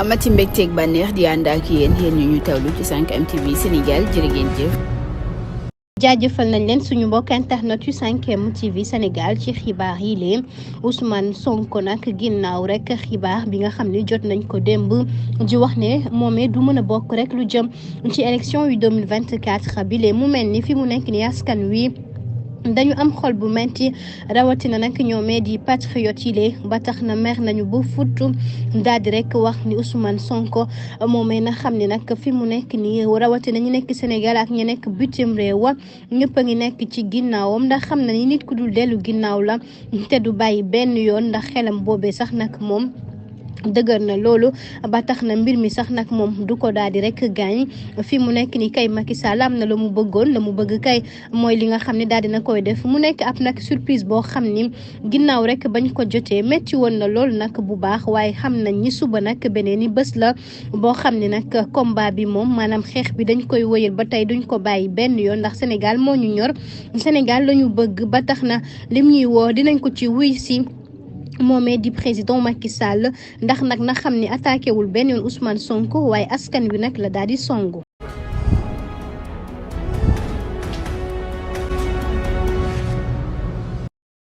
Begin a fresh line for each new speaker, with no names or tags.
amati mbégteeg bànneex di ànd ak yéen ñu tawlu ci 5M TV Sénégal jërë ngeen jëf.
jaajëfal nañ leen suñu mbokk internet yu 5M TV Sénégal ci xibaar yi lee Ousmane Sonko nag ginnaaw rek xibaar bi nga xam ne jot nañ ko démb di wax ne moomee du mën a bokk rek lu jëm ci élection yu 2024 bi lee mu mel ni fi mu nekk ni askan wi dañu am xol bu metti rawatina nag ñoomee di patriote yi lee ba tax na mer nañu ba futtu daal di rek wax ni Ousmane Sonko moomee na xam ne nag fi mu nekk nii rawatina ñu nekk Sénégal ak ñu nekk bitim réew ñëpp a ngi nekk ci ginnaawam ndax xam na ni nit ku dul dellu ginnaaw la te du bàyyi benn yoon ndax xelam boobee sax nag moom dëgër na loolu ba tax na mbir mi sax nag moom du ko daal di rek gaañ fi mu nekk ni kay Macky Sall am na la mu bëggoon la mu bëgg kay mooy li nga xam ne daal dina koy def mu nekk ab nag surprise boo xam ni ginnaaw rek bañ ko jotee métti woon na loolu nag bu baax waaye xam nañ ni suba nag beneen i bés la boo xam ne nag combat bi moom maanaam xeex bi dañ koy wëyal ba tey duñ ko bàyyi benn yoon ndax Sénégal moo ñu ñor Sénégal la ñu bëgg ba tax na lim ñuy woo dinañ ko ci wuy si moomee di président Macky Sall ndax nag na xam ni attaqué wul benn yoon Ousmane Sonko waaye askan wi nag la daal di songu.